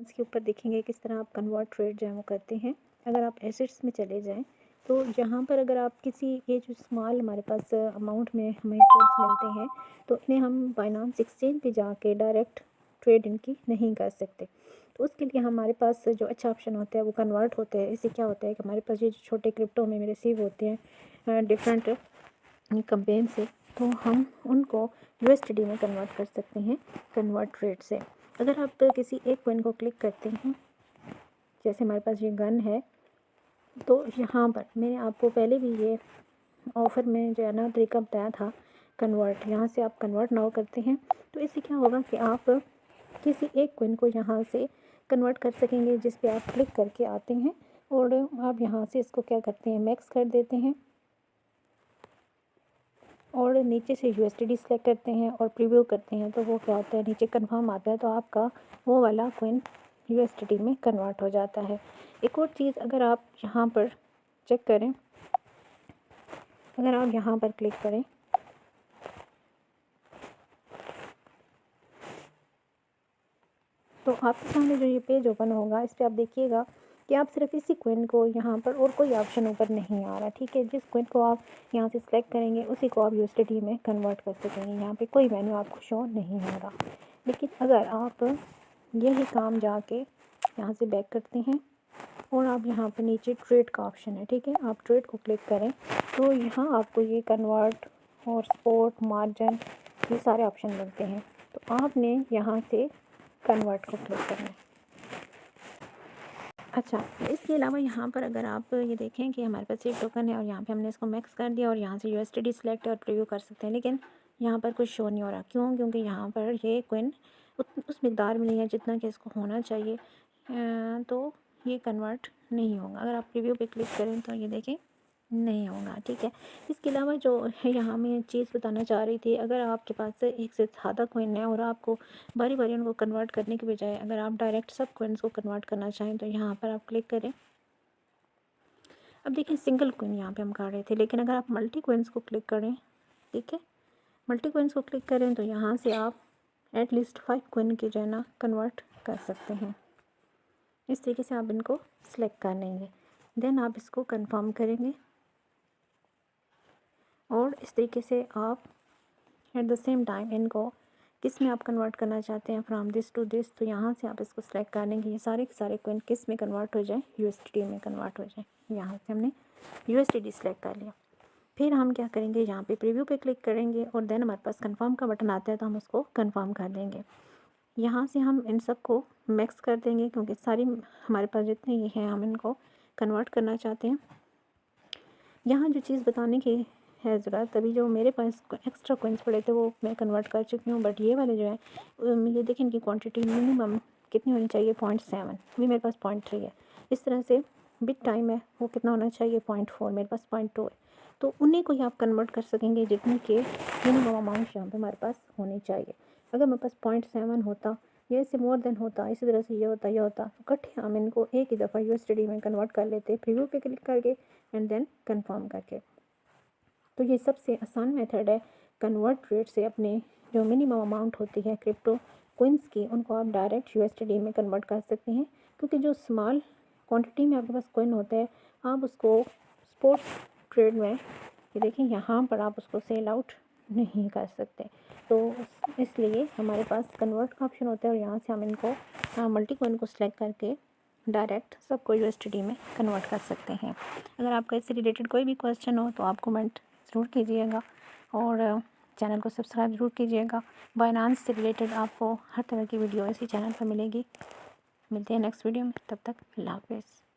Binance के ऊपर देखेंगे किस तरह आप कन्वर्ट ट्रेड जो है वो करते हैं। अगर आप एसेट्स में चले जाएं तो यहाँ पर अगर आप किसी ये जो स्मॉल हमारे पास अमाउंट में हमें कोड्स मिलते हैं तो इन्हें हम बाइनांस एक्सचेंज पे जाके डायरेक्ट ट्रेड इनकी नहीं कर सकते। तो उसके लिए हमारे पास जो अच्छा ऑप्शन होता है वो कन्वर्ट होता है। इससे क्या होता है कि हमारे पास ये जो छोटे क्रिप्टो में रिसीव होते हैं डिफरेंट कंपेन से, तो हम उनको USDT में कन्वर्ट कर सकते हैं कन्वर्ट रेट से। अगर आप किसी एक कॉइन को क्लिक करते हैं, जैसे हमारे पास ये गन है, तो यहाँ पर मैंने आपको पहले भी ये ऑफ़र में जो है ना तरीका बताया था कन्वर्ट, यहाँ से आप कन्वर्ट नाउ करते हैं तो इससे क्या होगा कि आप किसी एक कॉइन को यहाँ से कन्वर्ट कर सकेंगे, जिस पे आप क्लिक करके आते हैं और आप यहाँ से इसको क्या करते हैं मैक्स कर देते हैं और नीचे से USDT सेलेक्ट करते हैं और प्रीव्यू करते हैं। तो वो क्या होता है, नीचे कन्फर्म आता है तो आपका वो वाला कॉइन USDT में कन्वर्ट हो जाता है। एक और चीज़ अगर आप यहाँ पर चेक करें, अगर आप यहाँ पर क्लिक करें तो आपके सामने जो ये पेज ओपन होगा इस पर आप देखिएगा कि आप सिर्फ इसी कॉइन को यहाँ पर और कोई ऑप्शन ऊपर नहीं आ रहा, ठीक है। जिस कॉइन को आप यहाँ से सिलेक्ट करेंगे उसी को आप USDT में कन्वर्ट कर सकेंगे। यहाँ पे कोई मेन्यू आपको शो नहीं होगा। लेकिन अगर आप यही काम जाके यहाँ से बैक करते हैं और आप यहाँ पे नीचे ट्रेड का ऑप्शन है, ठीक है, आप ट्रेड को क्लिक करें तो यहाँ आपको ये कन्वर्ट और स्पॉट मार्जिन ये सारे ऑप्शन मिलते हैं। तो आपने यहाँ से कन्वर्ट को क्लिक करना है। अच्छा, इसके अलावा यहाँ पर अगर आप ये देखें कि हमारे पास एक टोकन है और यहाँ पे हमने इसको मैक्स कर दिया और यहाँ से USDT सेलेक्ट और प्रीव्यू कर सकते हैं, लेकिन यहाँ पर कुछ शो नहीं हो रहा। क्यों? क्योंकि यहाँ पर ये कॉइन उस मिकदार में नहीं है जितना कि इसको होना चाहिए, तो ये कन्वर्ट नहीं होगा। अगर आप प्रीव्यू पे क्लिक करें तो ये देखें नहीं होगा, ठीक है। इसके अलावा जो यहाँ मैं चीज़ बताना चाह रही थी, अगर आपके पास एक से ज़्यादा कॉइन है और आपको बारी बारी उनको कन्वर्ट करने के बजाय अगर आप डायरेक्ट सब कॉइन्स को कन्वर्ट करना चाहें तो यहाँ पर आप क्लिक करें। अब देखिए सिंगल कॉइन यहाँ पे हम कर रहे थे, लेकिन अगर आप मल्टी कॉइन्स को क्लिक करें, ठीक है, मल्टी कॉइन्स को क्लिक करें तो यहाँ से आप एटलीस्ट 5 कॉइन की जो है ना कन्वर्ट कर सकते हैं। इस तरीके से आप इनको सेलेक्ट कर लेंगे, देन आप इसको कंफर्म करेंगे और इस तरीके से आप एट द सेम टाइम इनको किस में आप कन्वर्ट करना चाहते हैं, फ्रॉम दिस टू दिस, तो यहाँ से आप इसको सेलेक्ट कर लेंगे। ये सारे के सारे कॉइन किस में कन्वर्ट हो जाए, USDT में कन्वर्ट हो जाए। यहाँ से हमने USDT सेलेक्ट कर लिया। फिर हम क्या करेंगे, यहाँ पे प्रीव्यू पे क्लिक करेंगे और देन हमारे पास कंफर्म का बटन आता है तो हम उसको कंफर्म कर देंगे। यहाँ से हम इन सब को मैक्स कर देंगे क्योंकि सारी हमारे पास जितने ये हैं हम इनको कन्वर्ट करना चाहते हैं। यहाँ जो चीज़ बताने की है ज़रूरत, अभी जो मेरे पास एक्स्ट्रा कॉइन्स पड़े थे वो मैं कन्वर्ट कर चुकी हूँ, बट ये वाले जो है ये देखें इनकी क्वांटिटी मिनिमम कितनी होनी चाहिए, 0.7, अभी मेरे पास 0.3 है। इस तरह से बिग टाइम है वो कितना होना चाहिए, 0.4, मेरे पास 0.2 है। तो उन्हीं को ही आप कन्वर्ट कर सकेंगे जितनी के मिनिमम अमाउंट यहाँ पर हमारे पास होनी चाहिए। अगर मेरे पास 0.7 होता या इससे मोर देन होता, इसी तरह से ये होता तो इकट्ठे हम इनको एक ही दफ़ा USDT में कन्वर्ट कर लेते, प्रीव्यू पे क्लिक करके एंड देन कंफर्म करके। तो ये सबसे आसान मेथड है कन्वर्ट रेट से अपने जो मिनिमम अमाउंट होती है क्रिप्टो कॉइन्स की उनको आप डायरेक्ट USDT में कन्वर्ट कर सकते हैं। क्योंकि जो स्मॉल क्वांटिटी में आपके पास कॉइन होता है आप उसको स्पॉट ट्रेड में ये देखें यहाँ पर आप उसको सेल आउट नहीं कर सकते, तो इसलिए हमारे पास कन्वर्ट का ऑप्शन होता है और यहाँ से हम इनको मल्टी कॉइन को सिलेक्ट करके डायरेक्ट सबको USDT में कन्वर्ट कर सकते हैं। अगर आपका इससे रिलेटेड कोई भी क्वेश्चन हो तो आप कमेंट ज़रूर कीजिएगा और चैनल को सब्सक्राइब ज़रूर कीजिएगा। बाइनांस से रिलेटेड आपको हर तरह की वीडियो इसी चैनल पर मिलेगी। मिलते हैं नेक्स्ट वीडियो में, तब तक अल्लाह हाफ़िज़।